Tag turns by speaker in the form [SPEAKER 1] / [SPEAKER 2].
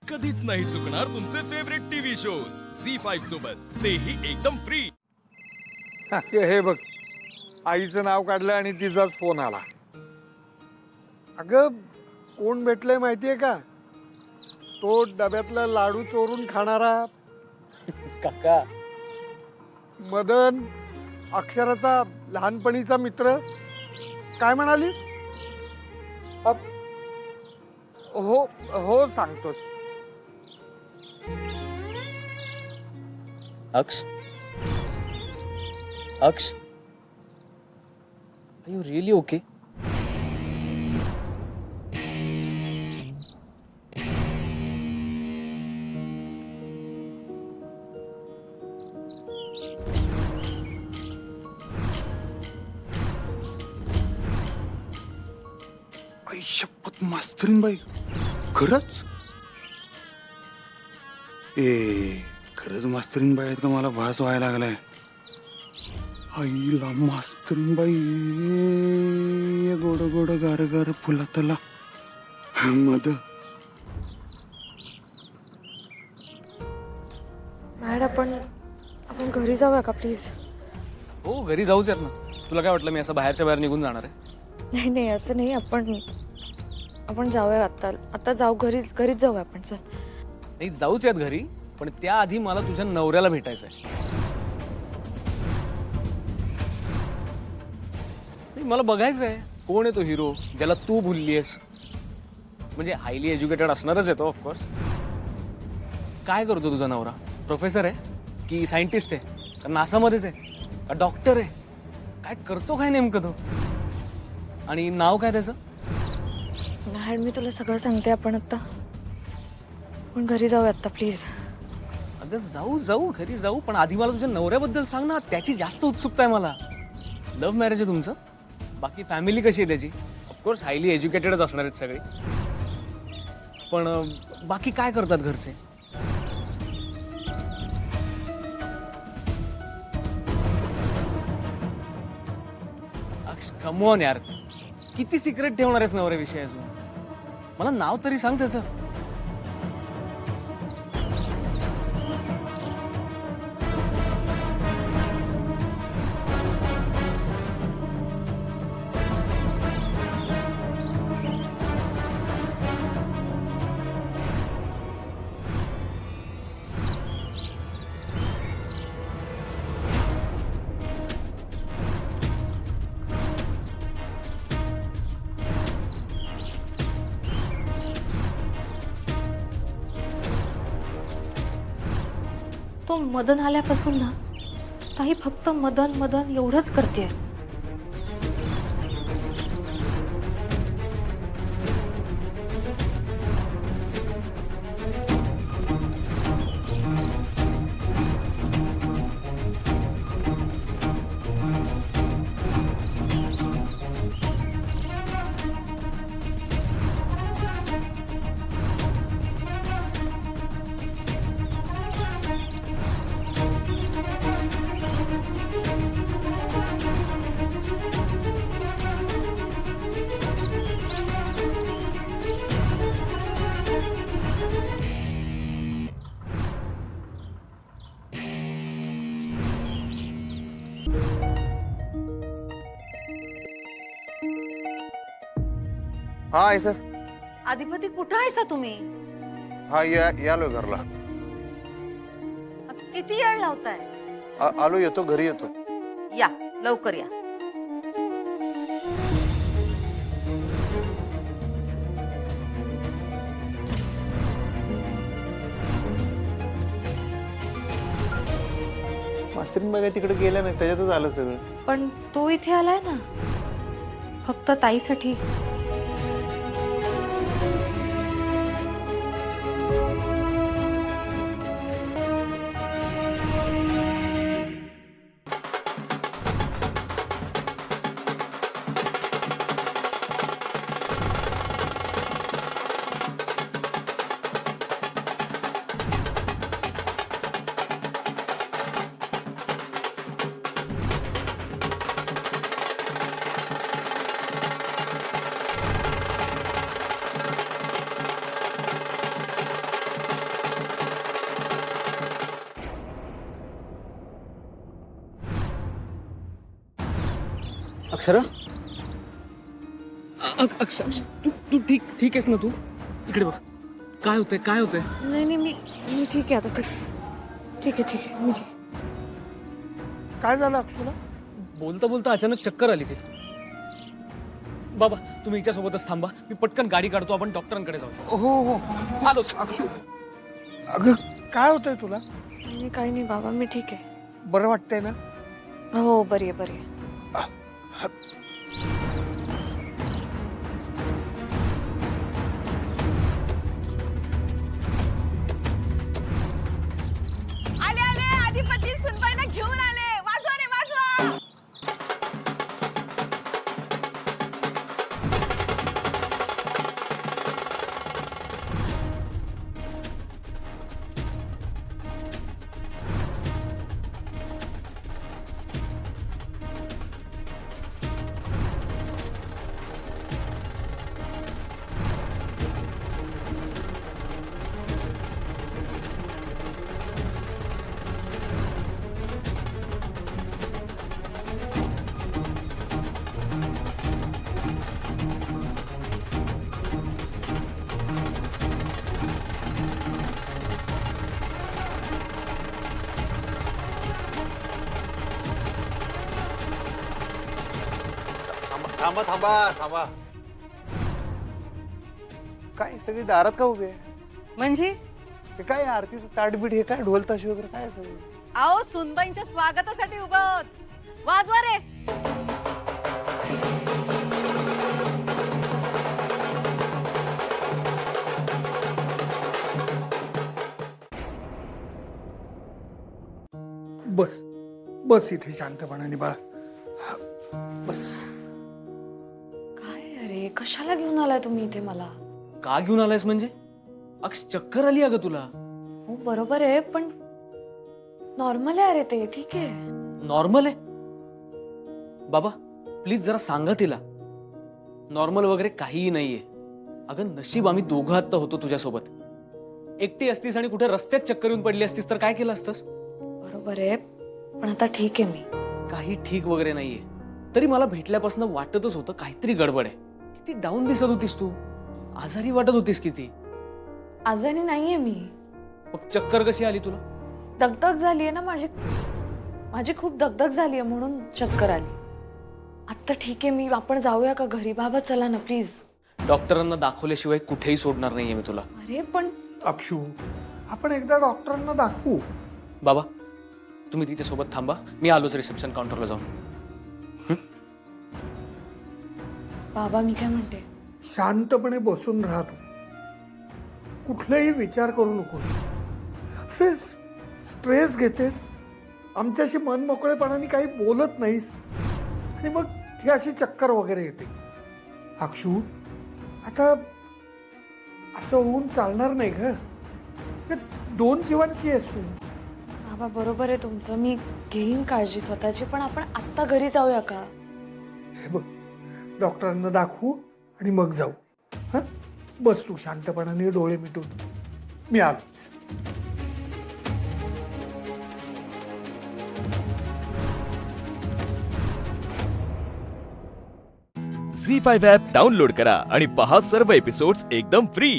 [SPEAKER 1] कधीच नाही चुकणार तुमचे फेवरेट टीव्ही शोज झी5 सोबत, तेही एकदम फ्री।
[SPEAKER 2] हे बघ, आईचं नाव काढलं आणि तिचाच फोन आला। अगं कोण भेटलंय माहितीये का? तो डब्यातला लाडू चोरून खाणारा
[SPEAKER 3] काका
[SPEAKER 2] मदन, अक्षराचा लहानपणीचा मित्र। काय म्हणाली? हो हो सांगतोस।
[SPEAKER 3] अक्ष अक्ष आर यू रियली ओके?
[SPEAKER 4] आई शपथ मास्तरीन बाई, खरंच? खरंच मास्तरीन बाई आहेत का? मला भास व्हायला लागलाय। आईला मास्तरीन बाई, गोड गोड गार गार फुलातला मध।
[SPEAKER 5] मॅड आपण घरी जाऊया का प्लीज?
[SPEAKER 3] हो घरी जाऊच यात ना। तुला काय वाटलं मी असं बाहेरच्या बाहेर निघून जाणार आहे?
[SPEAKER 5] नाही नाही असं नाही, आपण जाऊया आता जाऊ, घरीच जाऊया आपण। चल
[SPEAKER 3] नाही जाऊच यात घरी, पण त्याआधी मला तुझ्या नवऱ्याला भेटायचंय। मला बघायचंय कोण आहे तो हिरो ज्याला तू भुललीयस। म्हणजे हायली एज्युकेटेड असणारच आहे तो ऑफकोर्स। काय करतो तुझा नवरा? प्रोफेसर आहे की सायंटिस्ट आहे का नासामध्येच आहे का डॉक्टर आहे? काय करतो काय नेमकं तो? आणि नाव काय त्याचं?
[SPEAKER 5] मॅड मी तुला सगळं सांगते, आपण घरी जाऊया आता प्लीज।
[SPEAKER 3] अगं जाऊ घरी जाऊ, पण आधी मला तुझ्या नवऱ्याबद्दल सांग ना, त्याची जास्त उत्सुकता आहे मला। लव्ह मॅरेज आहे तुमचं? बाकी फॅमिली कशी आहे त्याची? ऑफकोर्स हायली एज्युकेटेडच असणार आहेत सगळे, पण बाकी काय करतात घरचे? कम ऑन यार, किती सिक्रेट ठेवणार आहेस नवऱ्याविषयी अजून? मला नाव तरी सांग त्याचं।
[SPEAKER 5] तो मदन आल्यापासून ना ताई फक्त मदन मदन एवढंच करते।
[SPEAKER 4] हा आहे सर।
[SPEAKER 6] अधिपती कुठं आहेसा तुम्ही?
[SPEAKER 4] हा यालो घरला।
[SPEAKER 6] किती वेळ लावताय?
[SPEAKER 4] आलो, येतो, घरी येतो।
[SPEAKER 6] या लवकर या।
[SPEAKER 4] मास्तरीन बाई तिकडे गेल्या नाही, त्याच्यातच आलं सगळं।
[SPEAKER 5] पण तो इथे आलाय ना फक्त ताईसाठी।
[SPEAKER 3] अक्षरा अक्षर तू तू ठीक आहेस ना? तू इकडे बघ. काय होतंय?
[SPEAKER 5] नाही नाही मी ठीक आहे आता. ठीक आहे मी ठीक.
[SPEAKER 2] काय झालं अक्षुला?
[SPEAKER 3] बोलता बोलता अचानक चक्कर आली ती. बाबा तुम्ही हिच्यासोबतच थांबा, मी पटकन गाडी काढतो, आपण डॉक्टरांकडे जाऊ.
[SPEAKER 2] हो
[SPEAKER 3] आलोच.
[SPEAKER 2] अक्षु, अगं काय होतंय तुला?
[SPEAKER 5] नाही काही नाही बाबा, मी ठीक आहे.
[SPEAKER 2] बरं वाटतंय ना?
[SPEAKER 5] हो बरी आहे.
[SPEAKER 6] आले अधिपती सुनबाईंना घेऊन आले. वाजवा रे वाजवा.
[SPEAKER 4] थांबा. काय सगळी दारात का उभे?
[SPEAKER 6] म्हणजे
[SPEAKER 4] हे काय आरतीचं ताटबीट, हे काय ढोलताशी वगैरे काय सगळं?
[SPEAKER 6] आओ सुनबाईंच्या स्वागतासाठी उभं आहोत. वाजवा रे.
[SPEAKER 2] बस इथे शांतपणाने बाळा. बस.
[SPEAKER 5] काय अरे कशाला घेऊन आलाय तुम्ही इथे मला?
[SPEAKER 3] का घेऊन आलायस म्हणजे? चक्कर आली अगं तुला?
[SPEAKER 5] हो बरोबर आहे, पण नॉर्मल आहे. अरे ते ठीक आहे.
[SPEAKER 3] नॉर्मल आहे? बाबा प्लीज जरा सांगा तिला, नॉर्मल वगैरे काहीही नाहीये. अगं नशीब आम्ही दोघं आत्ता होतो तुझ्यासोबत. एकटी असतीस आणि कुठे रस्त्यात चक्कर येऊन पडली असतीस तर काय केलं असतंस?
[SPEAKER 5] बरोबर आहे, पण आता ठीक आहे मी.
[SPEAKER 3] काही ठीक वगैरे नाहीये. तरी मला भेटल्यापासून वाटतच होतं काहीतरी गडबड आहे. किती डाऊन दिसत होतीस तू, आजारी वाटत होतीस किती.
[SPEAKER 5] आजारी नाहीये मी.
[SPEAKER 3] मग चक्कर कशी आली तुला?
[SPEAKER 5] दगदग झालीये ना माझी खूप दगदग झालीये म्हणून चक्कर आली. आता ठीक आहे मी. आपण जाऊया का घरी? बाबा चला ना प्लीज.
[SPEAKER 3] डॉक्टरांना दाखवल्याशिवाय कुठेही सोडणार नाहीये मी तुला.
[SPEAKER 5] अरे पण
[SPEAKER 2] अक्षु, आपण एकदा डॉक्टरांना दाखवू.
[SPEAKER 3] बाबा तुम्ही तिच्यासोबत थांबा, मी आलोच रिसेप्शन काउंटरला जाऊन.
[SPEAKER 5] बाबा मी काय म्हणते,
[SPEAKER 2] शांतपणे बसून राहतो, कुठलाही विचार करू नकोस. असे स्ट्रेस घेतेस, आमच्याशी मन मोकळेपणाने काही बोलत नाहीस आणि मग ही अशी चक्कर वगैरे येते. अक्षु, आता असं होऊन चालणार नाही ग. 2 जीवांची आहेस तू.
[SPEAKER 5] बाबा बरोबर आहे तुमचं, मी घेईन काळजी स्वतःची, पण आपण आत्ता घरी जाऊया का?
[SPEAKER 2] हे बघ, डॉक्टरांना दाखवू आणि मग जाऊ. हा, बस तू शांतपणाने डोळे मिटून. मी आलो.
[SPEAKER 1] झी5 ॲप डाउनलोड करा आणि पहा सर्व एपिसोड्स एकदम फ्री.